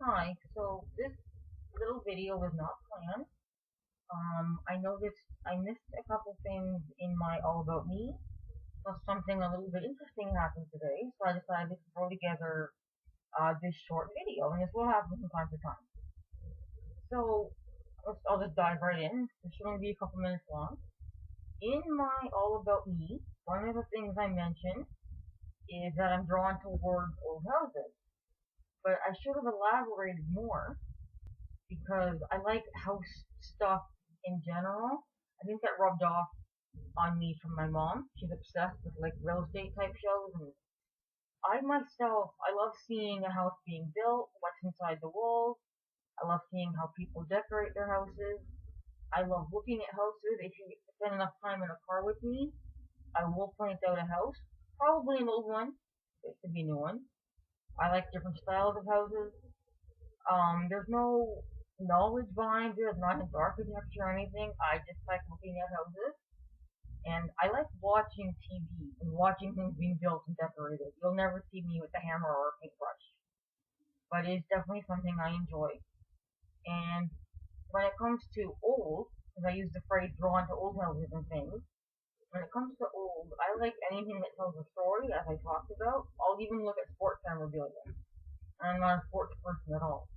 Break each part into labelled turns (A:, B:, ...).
A: Hi, so this little video was not planned. I noticed I missed a couple things in my All About Me, plus something a little bit interesting happened today, so I decided to throw together this short video, and this will happen from time to time. So, I'll just dive right in. This should only be a couple minutes long. In my All About Me, one of the things I mentioned is that I'm drawn towards old houses, but I should have elaborated more because I like house stuff in general. I think that rubbed off on me from my mom. She's obsessed with like real estate type shows, and I myself, I love seeing a house being built, what's inside the walls. I love seeing how people decorate their houses. I love looking at houses. If you spend enough time in a car with me, I will point out a house, probably an old one. It could be a new one. I like different styles of houses. There's no knowledge behind it. I'm not into architecture or anything. I just like looking at houses. And I like watching TV and watching things being built and decorated. You'll never see me with a hammer or a paintbrush. But it's definitely something I enjoy. And when it comes to old, because I use the phrase drawn to old houses and things, when it comes to old, I like anything that tells a story, as I talked about. I'll even look at sports memorabilia. I'm not a sports person at all.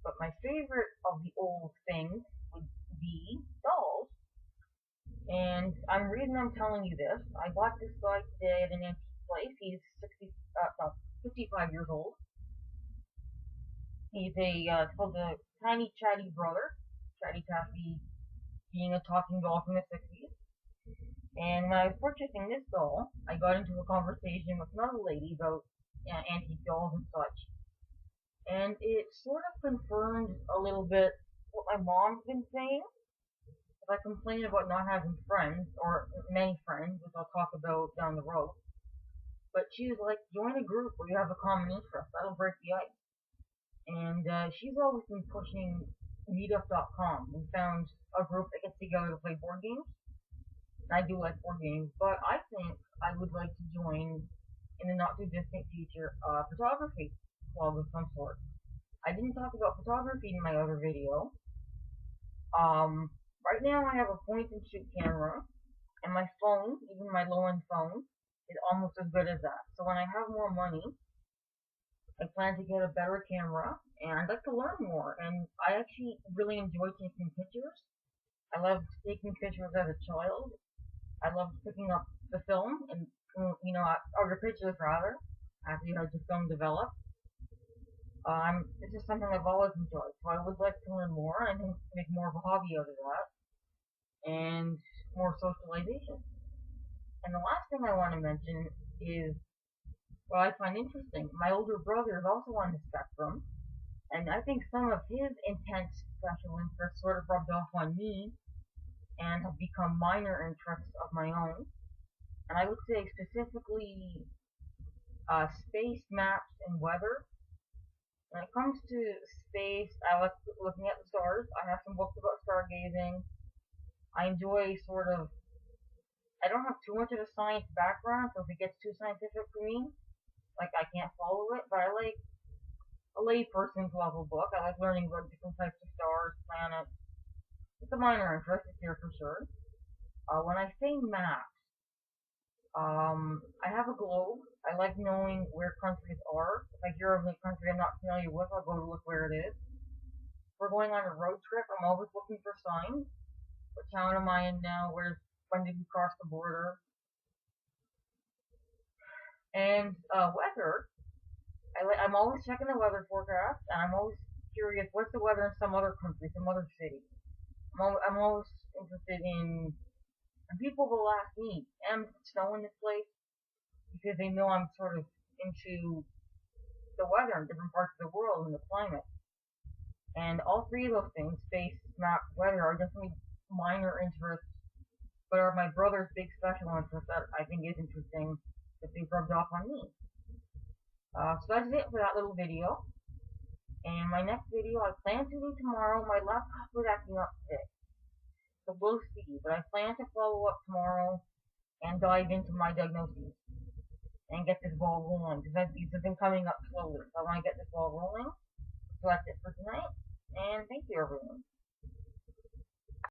A: But my favorite of the old things would be dolls. And I'm reason I'm telling you this. I bought this guy today at an antique place. He's 55 years old. He's it's called the Tiny Chatty Brother. Chatty Taffy being a talking doll from the 60s. And when I was purchasing this doll, I got into a conversation with another lady about antique dolls and such. And it sort of confirmed a little bit what my mom's been saying. If I complain about not having friends, or many friends, which I'll talk about down the road. But she was like, join a group where you have a common interest. That'll break the ice. And she's always been pushing meetup.com. We found a group that gets together to play board games. I do like board games, but I think I would like to join, in the not too distant future, a photography club of some sort. I didn't talk about photography in my other video. Right now I have a point and shoot camera, and my phone, even my low-end phone, is almost as good as that. So when I have more money, I plan to get a better camera, and I'd like to learn more. And I actually really enjoy taking pictures. I loved taking pictures as a child. I loved picking up the film and, or the pictures rather, after you had your film developed. It's just something I've always enjoyed, so I would like to learn more and make more of a hobby out of that, and more socialization. And the last thing I want to mention is what I find interesting. My older brother is also on the spectrum, and I think some of his intense special interests sort of rubbed off on me, and have become minor interests of my own. And I would say specifically space, maps, and weather. When it comes to space, I like looking at the stars. I have some books about stargazing. I enjoy I don't have too much of a science background, so if it gets too scientific for me, like I can't follow it, but I like a layperson's level book. I like learning about different types of stars, planets. It's a minor interest, it's here for sure. When I say maps, I have a globe. I like knowing where countries are. If I hear of a country I'm not familiar with, I'll go to look where it is. If we're going on a road trip, I'm always looking for signs. What town am I in now? When did we cross the border? And weather. I'm always checking the weather forecast, and I'm always curious what's the weather in some other country, some other city. I'm always interested in, and people will ask me, am snow in this place? Because they know I'm sort of into the weather in different parts of the world and the climate. And all three of those things, space, map, weather, are definitely minor interests, but are my brother's big special interests that I think is interesting that they've rubbed off on me. So that's it for that little video. And my next video I plan to do tomorrow. My laptop was acting up today, so we'll see. But I plan to follow up tomorrow and dive into my diagnoses and get this ball rolling, because these have been coming up slowly. So I want to get this ball rolling. So that's it for tonight, and thank you everyone.